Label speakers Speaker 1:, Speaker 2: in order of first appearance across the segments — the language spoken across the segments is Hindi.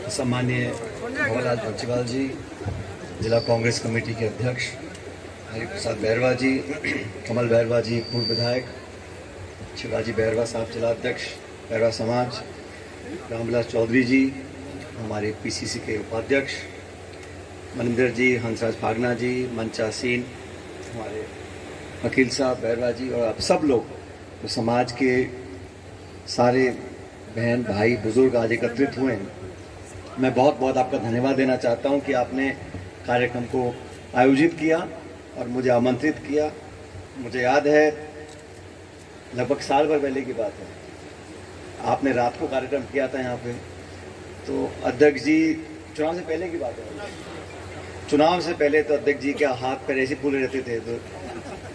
Speaker 1: सम्माननीय भंवरलाल पंचवाल जी, जिला कांग्रेस कमेटी के अध्यक्ष हरि प्रसाद बैरवा जी, कमल बैरवा जी पूर्व विधायक, शिवाजी बैरवा साहब जिला अध्यक्ष बैरवा समाज, रामविलास चौधरी जी हमारे पीसीसी के उपाध्यक्ष, मनिंदर जी, हंसराज फागना जी, मंचासीन हमारे वकील साहब बैरवा जी, और आप सब लोग तो समाज के सारे बहन भाई बुजुर्ग आज एकत्रित हुए हैं। मैं बहुत बहुत आपका धन्यवाद देना चाहता हूं कि आपने कार्यक्रम को आयोजित किया और मुझे आमंत्रित किया। मुझे याद है लगभग साल भर पहले की बात है, आपने रात को कार्यक्रम किया था यहाँ पे, तो अध्यक्ष जी चुनाव से पहले की बात है, चुनाव से पहले तो अध्यक्ष जी के हाथ पैर ऐसे फूले रहते थे, तो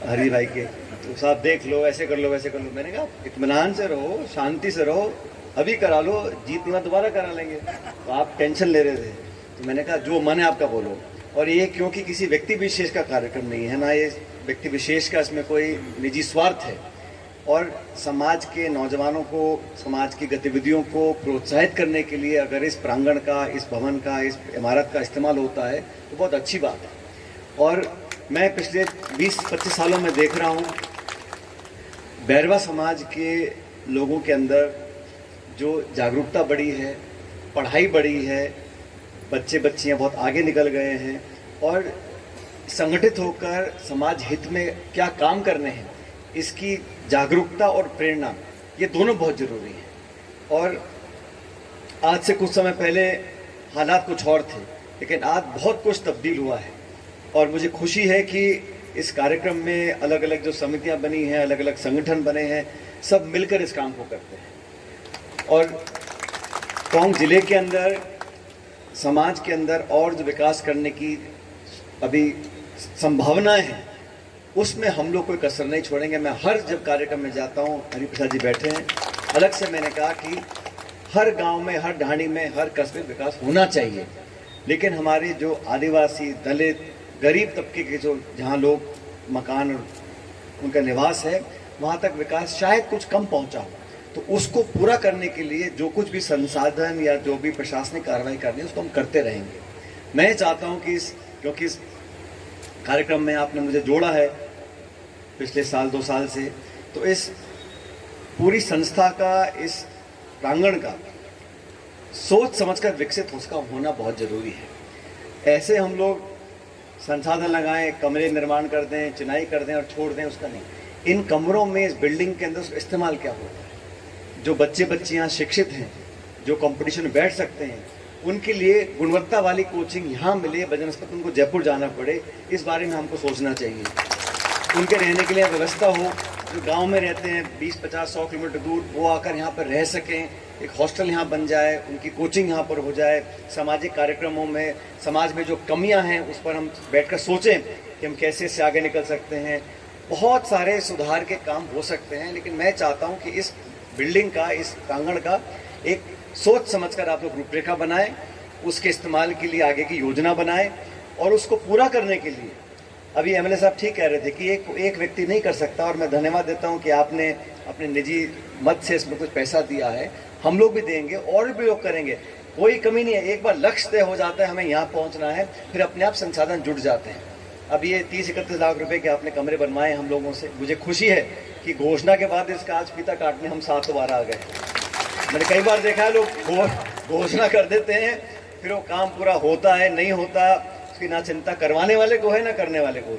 Speaker 1: हरी भाई के, तो साहब देख लो, ऐसे कर लो, वैसे कर लो। मैंने कहा इत्मीनान से रहो, शांति से रहो, अभी करा लो, जीत में दोबारा करा लेंगे। तो आप टेंशन ले रहे थे, तो मैंने कहा जो मन है आपका बोलो। और ये क्योंकि किसी व्यक्ति विशेष का कार्यक्रम नहीं है ना, ये व्यक्ति विशेष का इसमें कोई निजी स्वार्थ है, और समाज के नौजवानों को, समाज की गतिविधियों को प्रोत्साहित करने के लिए अगर इस प्रांगण का, इस भवन का, इस इमारत का इस्तेमाल होता है तो बहुत अच्छी बात है। और मैं पिछले 20-25 सालों में देख रहा हूँ बैरवा समाज के लोगों के अंदर जो जागरूकता बढ़ी है, पढ़ाई बढ़ी है, बच्चे बच्चियां बहुत आगे निकल गए हैं, और संगठित होकर समाज हित में क्या काम करने हैं इसकी जागरूकता और प्रेरणा, ये दोनों बहुत ज़रूरी हैं। और आज से कुछ समय पहले हालात कुछ और थे, लेकिन आज बहुत कुछ तब्दील हुआ है, और मुझे खुशी है कि इस कार्यक्रम में अलग अलग जो समितियां बनी हैं, अलग अलग संगठन बने हैं, सब मिलकर इस काम को करते हैं। और टोंक जिले के अंदर, समाज के अंदर और जो विकास करने की अभी संभावनाएं हैं, उसमें हम लोग कोई कसर नहीं छोड़ेंगे। मैं हर जब कार्यक्रम में जाता हूं, हरि प्रसाद जी बैठे हैं, अलग से मैंने कहा कि हर गांव में, हर ढाणी में, हर कस्बे में विकास होना चाहिए, लेकिन हमारे जो आदिवासी, दलित, गरीब तबके के जो जहां लोग मकान और उनका निवास है, वहां तक विकास शायद कुछ कम पहुंचा हो, तो उसको पूरा करने के लिए जो कुछ भी संसाधन या जो भी प्रशासनिक कार्रवाई करनी है उसको हम करते रहेंगे। मैं चाहता हूं कि क्योंकि इस कार्यक्रम में आपने मुझे जोड़ा है पिछले साल 2 साल से, तो इस पूरी संस्था का, इस प्रांगण का सोच समझकर विकसित उसका होना बहुत ज़रूरी है। ऐसे हम लोग संसाधन लगाएं, कमरे निर्माण कर दें, चिनाई कर दें और छोड़ दें, उसका नहीं। इन कमरों में, इस बिल्डिंग के अंदर उसका इस्तेमाल क्या होता है, जो बच्चे बच्चियां शिक्षित हैं, जो कंपटीशन में बैठ सकते हैं, उनके लिए गुणवत्ता वाली कोचिंग यहाँ मिले, बजनस्पत उनको जयपुर जाना पड़े, इस बारे में हमको सोचना चाहिए। उनके रहने के लिए व्यवस्था हो, जो गांव में रहते हैं 20-50-100 किलोमीटर दूर, वो आकर यहाँ पर रह सकें, एक हॉस्टल यहाँ बन जाए, उनकी कोचिंग यहाँ पर हो जाए। सामाजिक कार्यक्रमों में समाज में जो कमियाँ हैं उस पर हम बैठकर सोचें कि हम कैसे इससे आगे निकल सकते हैं। बहुत सारे सुधार के काम हो सकते हैं, लेकिन मैं चाहता हूँ कि इस बिल्डिंग का, इस प्रांगण का एक सोच समझकर आप लोग रूपरेखा बनाएं, उसके इस्तेमाल के लिए आगे की योजना बनाएं, और उसको पूरा करने के लिए अभी एमएलए साहब ठीक कह रहे थे कि एक व्यक्ति नहीं कर सकता, और मैं धन्यवाद देता हूं कि आपने अपने निजी मत से इसमें कुछ पैसा दिया है, हम लोग भी देंगे और भी लोग करेंगे, कोई कमी नहीं है। एक बार लक्ष्य तय हो जाता है, हमें यहाँ पहुँचना है, फिर अपने आप संसाधन जुट जाते हैं। अब ये 30-31 लाख रुपए के आपने कमरे बनवाए हम लोगों से, मुझे खुशी है कि घोषणा के बाद इसका आज फीता काटने हम 7 बार आ गए। मैंने कई बार देखा है लोग घोषणा कर देते हैं, फिर वो काम पूरा होता है नहीं होता, उसकी ना चिंता करवाने वाले को है ना करने वाले को।